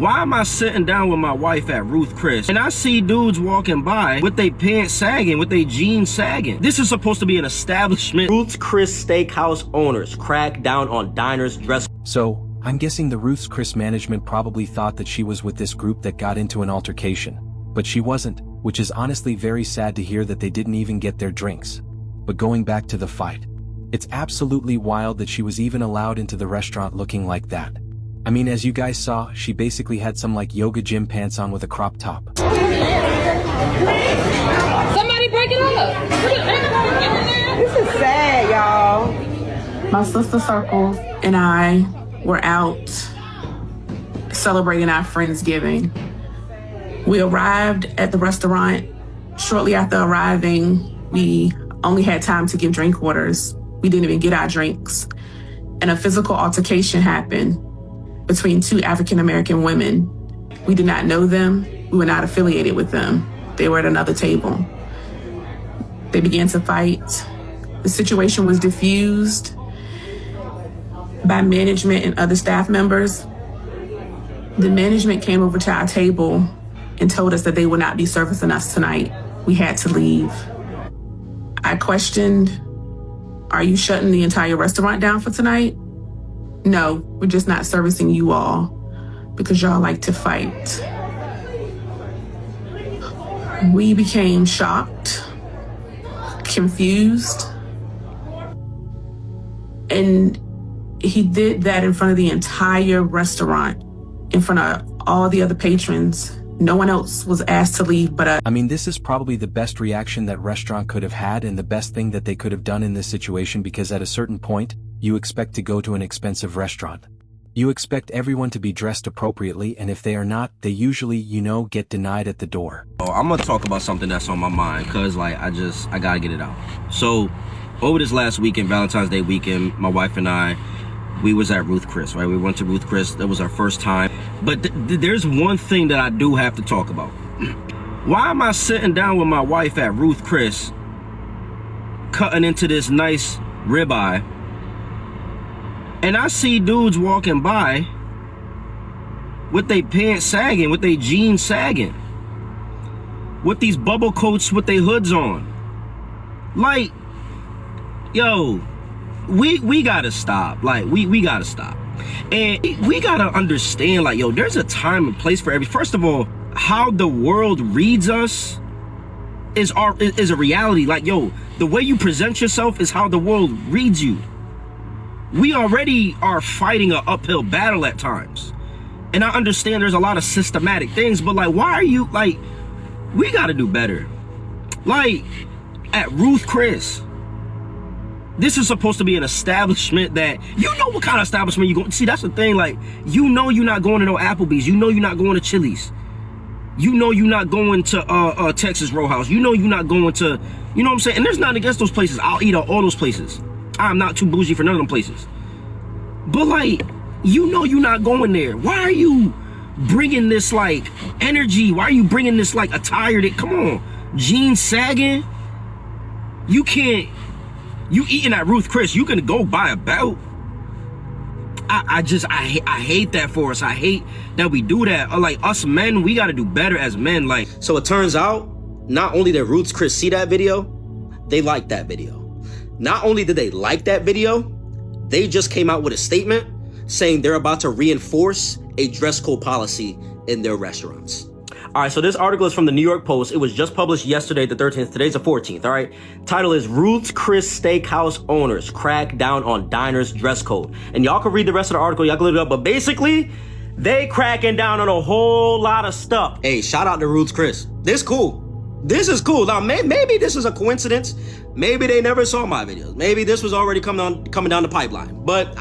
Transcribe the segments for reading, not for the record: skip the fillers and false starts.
Why am I sitting down with my wife at Ruth Chris and I see dudes walking by with their pants sagging, with their jeans sagging? This is supposed to be an establishment. Ruth's Chris Steakhouse owners crack down on diners dress. So, I'm guessing the Ruth's Chris management probably thought that she was with this group that got into an altercation. But she wasn't, which is honestly very sad to hear that they didn't even get their drinks. But going back to the fight, it's absolutely wild that she was even allowed into the restaurant looking like that. I mean, as you guys saw, she basically had some like yoga gym pants on with a crop top. Somebody break it up. This is sad, y'all. My sister circles and I were out celebrating our Friendsgiving. We arrived at the restaurant. Shortly after arriving, we only had time to give drink orders. We didn't even get our drinks. And a physical altercation happened between two African-American women. We did not know them. We were not affiliated with them. They were at another table. They began to fight. The situation was diffused by management and other staff members. The management came over to our table and told us that they would not be servicing us tonight. We had to leave. I questioned, are you shutting the entire restaurant down for tonight? No, we're just not servicing you all because y'all like to fight. We became shocked, confused, and he did that in front of the entire restaurant, in front of all the other patrons. No one else was asked to leave but us. I mean, this is probably the best reaction that restaurant could have had and the best thing that they could have done in this situation, because at a certain point, you expect to go to an expensive restaurant. You expect everyone to be dressed appropriately, and if they are not, they usually, get denied at the door. Oh, I'm gonna talk about something that's on my mind, cause like I gotta get it out. So, over this last weekend, Valentine's Day weekend, my wife and I, we was at Ruth Chris, right? We went to Ruth Chris. That was our first time. But there's one thing that I do have to talk about. Why am I sitting down with my wife at Ruth Chris, cutting into this nice ribeye, and I see dudes walking by with their pants sagging, with their jeans sagging, with these bubble coats with their hoods on? Like, yo, we gotta stop. Like, we gotta stop. And we gotta understand, like, yo, there's a time and place for every. First of all, how the world reads us is a reality. Like, yo, the way you present yourself is how the world reads you. We already are fighting an uphill battle at times. And I understand there's a lot of systematic things, but like, why are you, like, we gotta do better. Like, at Ruth Chris, this is supposed to be an establishment that, you know what kind of establishment you go. See, that's the thing, like, you know you're not going to no Applebee's. You know you're not going to Chili's. You know you're not going to Texas Roadhouse. You know you're not going to, you know what I'm saying? And there's nothing against those places. I'll eat at all those places. I'm not too bougie for none of them places. But like, you know you're not going there. Why are you bringing this like energy? Why are you bringing this like attire that, come on, jeans sagging? You can't, you eating at Ruth Chris, you can go buy a belt. I hate that for us. I hate that we do that. Or like, us men, we got to do better as men. Like, so it turns out, not only did Ruth Chris see that video, they liked that video. Not only did they like that video, they just came out with a statement saying they're about to reinforce a dress code policy in their restaurants. All right, so this article is from the New York Post. It was just published yesterday, the 13th. Today's the 14th, all right? Title is Ruth's Chris Steakhouse Owners Crack Down on Diners Dress Code. And y'all can read the rest of the article. Y'all can look it up. But basically, they cracking down on a whole lot of stuff. Hey, shout out to Ruth's Chris. This cool. This is cool. Now, maybe this is a coincidence. Maybe they never saw my videos. Maybe this was already coming down the pipeline. But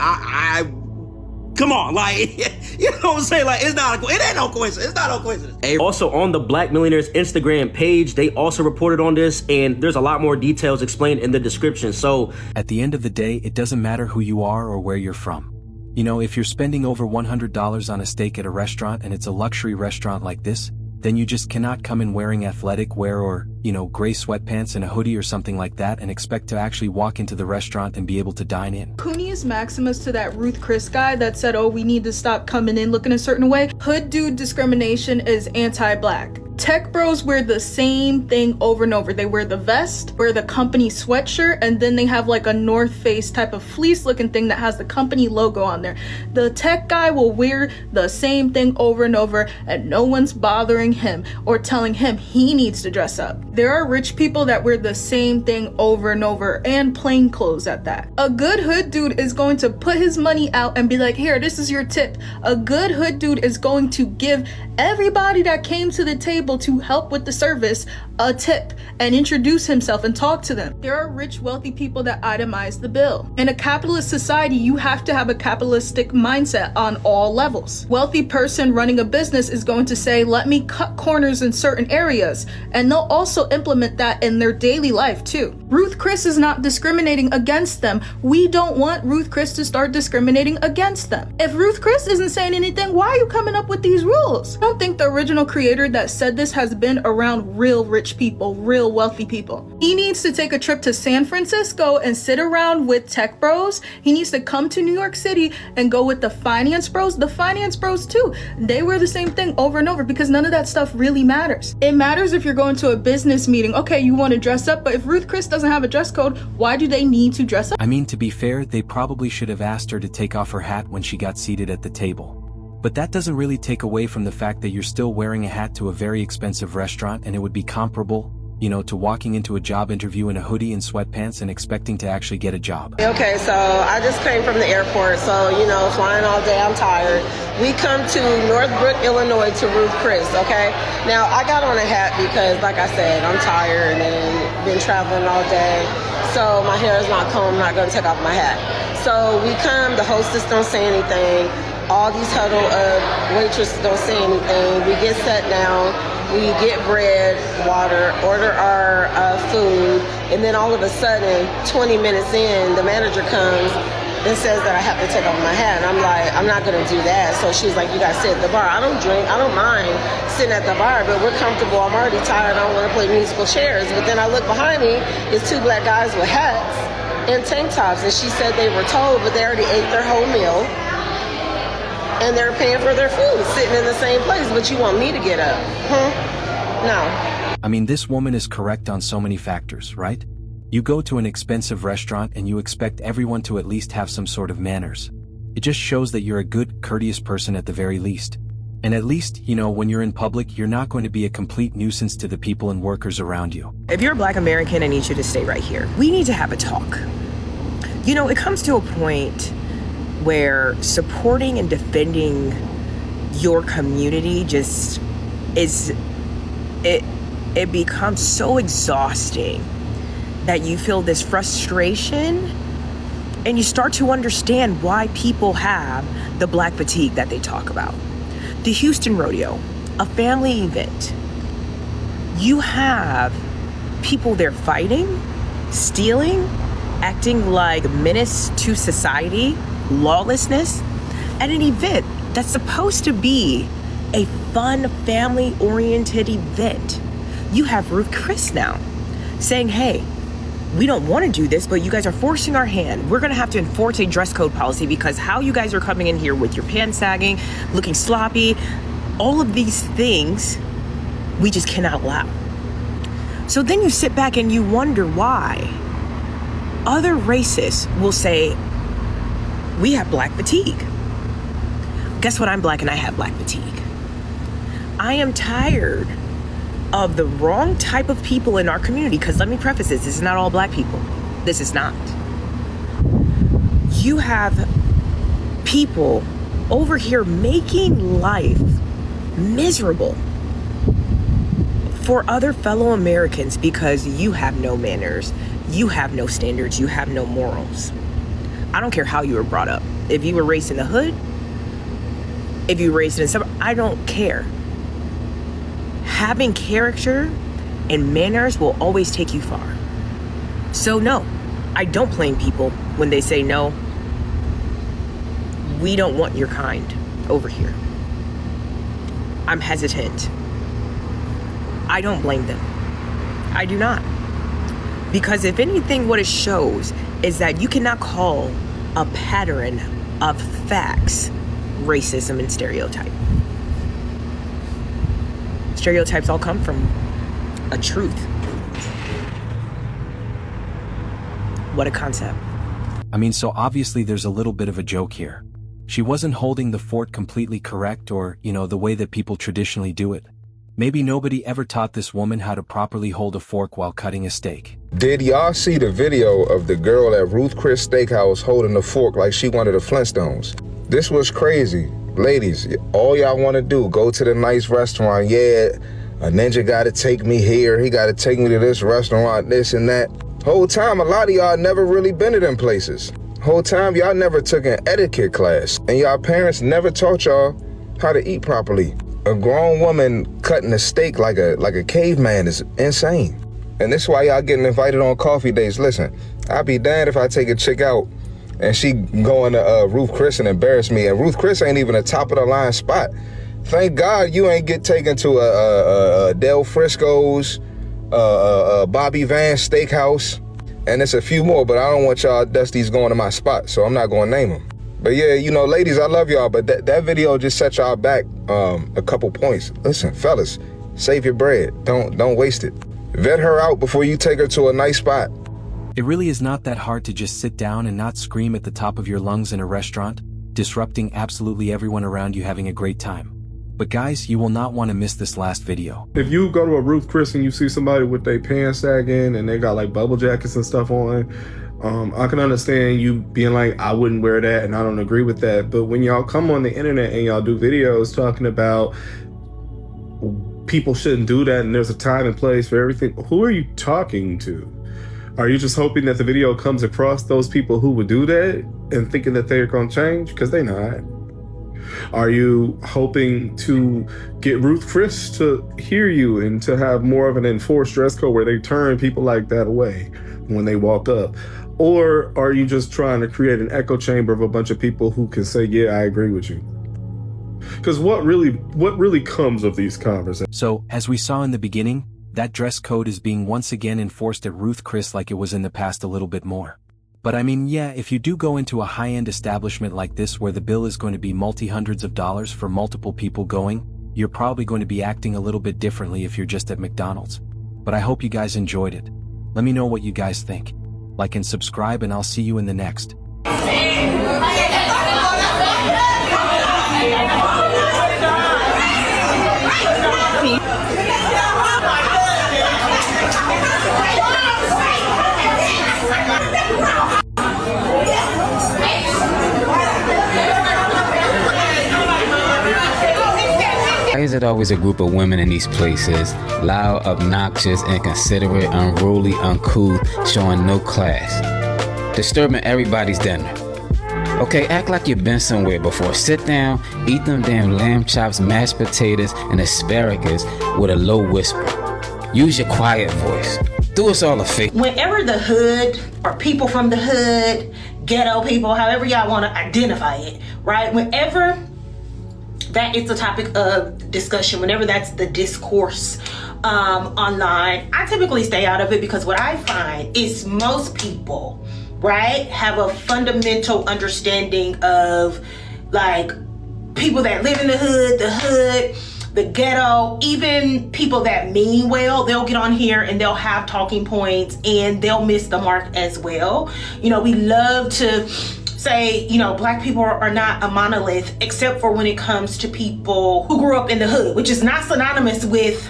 come on, like, you know what I'm saying? Like, it ain't no coincidence. It's not no coincidence. Hey, also on the Black Millionaires Instagram page, they also reported on this, and there's a lot more details explained in the description. So at the end of the day, it doesn't matter who you are or where you're from. You know, if you're spending over $100 on a steak at a restaurant and it's a luxury restaurant like this, then you just cannot come in wearing athletic wear or, gray sweatpants and a hoodie or something like that and expect to actually walk into the restaurant and be able to dine in. Cooney's Maximus to that Ruth Chris guy that said, oh, we need to stop coming in looking a certain way. Hood dude discrimination is anti-black. Tech bros wear the same thing over and over. They wear the vest, wear the company sweatshirt, and then they have like a North Face type of fleece looking thing that has the company logo on there. The tech guy will wear the same thing over and over, and no one's bothering him or telling him he needs to dress up. There are rich people that wear the same thing over and over, and plain clothes at that. A good hood dude is going to put his money out and be like, here, this is your tip. A good hood dude is going to give everybody that came to the table to help with the service a tip and introduce himself and talk to them. There are rich, wealthy people that itemize the bill. In a capitalist society, you have to have a capitalistic mindset on all levels. Wealthy person running a business is going to say, let me cut corners in certain areas, and they'll also implement that in their daily life too. Ruth Chris is not discriminating against them. We don't want Ruth Chris to start discriminating against them. If Ruth Chris isn't saying anything, why are you coming up with these rules? I don't think the original creator that said this has been around real rich people, real wealthy people. He needs to take a trip to San Francisco and sit around with tech bros. He needs to come to New York City and go with the finance bros. The finance bros too. They wear the same thing over and over because none of that stuff really matters. It matters if you're going to a business meeting. Okay, you want to dress up, but if Ruth Chris doesn't have a dress code, why do they need to dress up? I mean, to be fair, they probably should have asked her to take off her hat when she got seated at the table. But that doesn't really take away from the fact that you're still wearing a hat to a very expensive restaurant, and it would be comparable, to walking into a job interview in a hoodie and sweatpants and expecting to actually get a job. Okay, so I just came from the airport, so, flying all day, I'm tired. We come to Northbrook, Illinois to Ruth Chris, okay? Now, I got on a hat because, like I said, I'm tired and been traveling all day, so my hair is not combed, I'm not going to take off my hat. So we come, the hostess don't say anything. All these huddle waitresses don't say anything. We get sat down, we get bread, water, order our food, and then all of a sudden, 20 minutes in, the manager comes and says that I have to take off my hat. And I'm like, I'm not gonna do that. So she's like, you guys sit at the bar. I don't drink, I don't mind sitting at the bar, but we're comfortable. I'm already tired, I don't wanna play musical chairs. But then I look behind me, it's two black guys with hats and tank tops. And she said they were told, but they already ate their whole meal. And they're paying for their food, sitting in the same place, but you want me to get up? No. I mean, this woman is correct on so many factors, right? You go to an expensive restaurant and you expect everyone to at least have some sort of manners. It just shows that you're a good, courteous person at the very least. And at least, when you're in public, you're not going to be a complete nuisance to the people and workers around you. If you're a Black American, I need you to stay right here. We need to have a talk. It comes to a point where supporting and defending your community just it becomes so exhausting that you feel this frustration and you start to understand why people have the Black fatigue that they talk about. The Houston Rodeo, a family event. You have people there fighting, stealing, acting like menace to society, lawlessness, at an event that's supposed to be a fun, family-oriented event. You have Ruth Chris now saying, hey, we don't want to do this, but you guys are forcing our hand. We're going to have to enforce a dress code policy because how you guys are coming in here with your pants sagging, looking sloppy, all of these things, we just cannot allow. So then you sit back and you wonder why other races will say, we have Black fatigue. Guess what? I'm Black and I have Black fatigue. I am tired of the wrong type of people in our community, because let me preface this is not all Black people. This is not. You have people over here making life miserable for other fellow Americans because you have no manners, you have no standards, you have no morals. I don't care how you were brought up. If you were raised in the hood, if you were raised in a suburb, I don't care. Having character and manners will always take you far. So no, I don't blame people when they say, no, we don't want your kind over here. I'm hesitant I don't blame them. I do not. Because if anything, what it shows is that you cannot call a pattern of facts racism and stereotype. Stereotypes all come from a truth. What a concept. I mean, so obviously there's a little bit of a joke here. She wasn't holding the fort completely correct or, the way that people traditionally do it. Maybe nobody ever taught this woman how to properly hold a fork while cutting a steak. Did y'all see the video of the girl at Ruth Chris Steakhouse holding the fork like she wanted the Flintstones? This was crazy. Ladies, all y'all want to do, go to the nice restaurant. Yeah, a ninja got to take me here. He got to take me to this restaurant, this and that. Whole time, a lot of y'all never really been to them places. Whole time, y'all never took an etiquette class. And y'all parents never taught y'all how to eat properly. A grown woman cutting a steak like a caveman is insane. And this is why y'all getting invited on coffee dates. Listen, I'd be damned if I take a chick out and she going to Ruth Chris and embarrass me. And Ruth Chris ain't even a top of the line spot. Thank God you ain't get taken to a Del Frisco's, Bobby Van's Steakhouse, and it's a few more, but I don't want y'all dusties going to my spot, so I'm not going to name them. But yeah, ladies, I love y'all, but that video just set y'all back a couple points. Listen, fellas, save your bread. Don't waste it. Vet her out before you take her to a nice spot. It really is not that hard to just sit down and not scream at the top of your lungs in a restaurant, disrupting absolutely everyone around you having a great time. But guys, you will not want to miss this last video. If you go to a Ruth Chris and you see somebody with their pants sagging and they got like bubble jackets and stuff on, I can understand you being like, I wouldn't wear that and I don't agree with that. But when y'all come on the internet and y'all do videos talking about people shouldn't do that and there's a time and place for everything, who are you talking to? Are you just hoping that the video comes across those people who would do that and thinking that they're going to change? Because they're not. Are you hoping to get Ruth Chris to hear you and to have more of an enforced dress code where they turn people like that away when they walk up? Or are you just trying to create an echo chamber of a bunch of people who can say, yeah, I agree with you? Because what really comes of these conversations? So, as we saw in the beginning, that dress code is being once again enforced at Ruth Chris like it was in the past a little bit more. But I mean, yeah, if you do go into a high-end establishment like this where the bill is going to be multi-hundreds of dollars for multiple people going, you're probably going to be acting a little bit differently if you're just at McDonald's. But I hope you guys enjoyed it. Let me know what you guys think. Like and subscribe, and I'll see you in the next. Why is it always a group of women in these places, loud, obnoxious, inconsiderate, unruly, uncouth, showing no class, disturbing everybody's dinner? Okay, act like you've been somewhere before. Sit down, eat them damn lamb chops, mashed potatoes, and asparagus with a low whisper. Use your quiet voice. Do us all a favor. Whenever the hood, or people from the hood, ghetto people, however y'all want to identify it, right? Whenever that is the topic of discussion, whenever that's the discourse online, I typically stay out of it because what I find is most people, right, have a fundamental understanding of like people that live in the hood, the ghetto, even people that mean well. They'll get on here and they'll have talking points and they'll miss the mark as well. We love to say, black people are not a monolith, except for when it comes to people who grew up in the hood, which is not synonymous with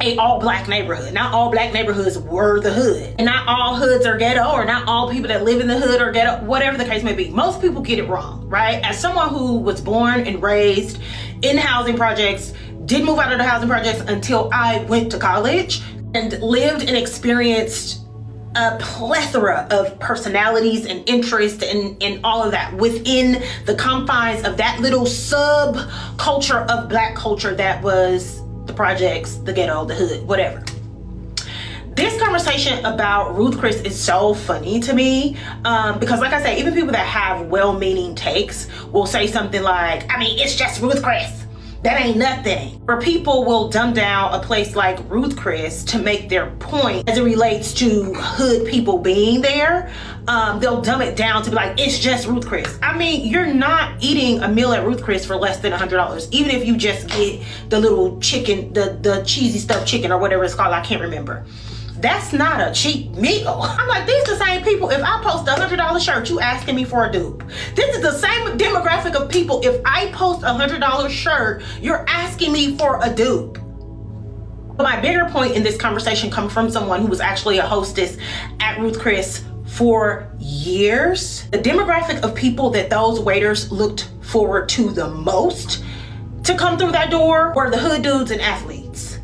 a all black neighborhood. Not all black neighborhoods were the hood. And not all hoods are ghetto, or not all people that live in the hood are ghetto, whatever the case may be. Most people get it wrong, right? As someone who was born and raised in housing projects, didn't move out of the housing projects until I went to college, and lived and experienced a plethora of personalities and interests and all of that within the confines of that little subculture of black culture that was the projects, the ghetto, the hood, whatever. This conversation about Ruth Chris is so funny to me because, like I said, even people that have well-meaning takes will say something like, I mean, it's just Ruth Chris. that ain't nothing. Where people will dumb down a place like Ruth Chris to make their point as it relates to hood people being there. They'll dumb it down to be like, it's just Ruth Chris. I mean, you're not eating a meal at Ruth Chris for less than $100, even if you just get the little chicken, the cheesy stuffed chicken or whatever it's called, I can't remember. That's not a cheap meal. I'm like, these the same people. If I post a $100 shirt, you asking me for a dupe. This is the same demographic of people. If I post a $100 shirt, you're asking me for a dupe. My bigger point in this conversation comes from someone who was actually a hostess at Ruth Chris for years. The demographic of people that those waiters looked forward to the most to come through that door were the hood dudes and athletes.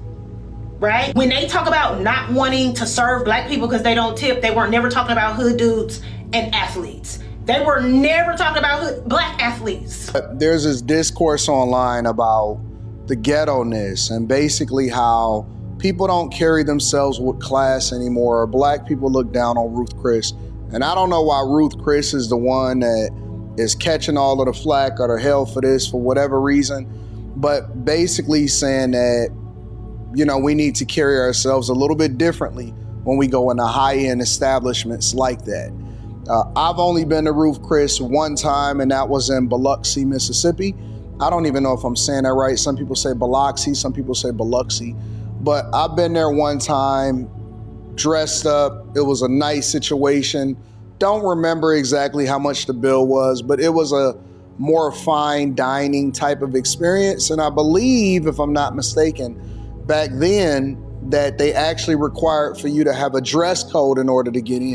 Right? When they talk about not wanting to serve black people because they don't tip, they weren't never talking about hood dudes and athletes. They were never talking about black athletes. There's this discourse online about the ghetto-ness and basically how people don't carry themselves with class anymore, or black people look down on Ruth Chris. And I don't know why Ruth Chris is the one that is catching all of the flack or the hell for this for whatever reason, but basically saying that, you know, we need to carry ourselves a little bit differently when we go into high-end establishments like that. I've only been to Ruth Chris one time, and that was in Biloxi, Mississippi. I don't even know if I'm saying that right. Some people say Biloxi, some people say Biloxi. But I've been there one time, dressed up. It was a nice situation. Don't remember exactly how much the bill was, but it was a more fine dining type of experience. And I believe, if I'm not mistaken, back then that they actually required for you to have a dress code in order to get in.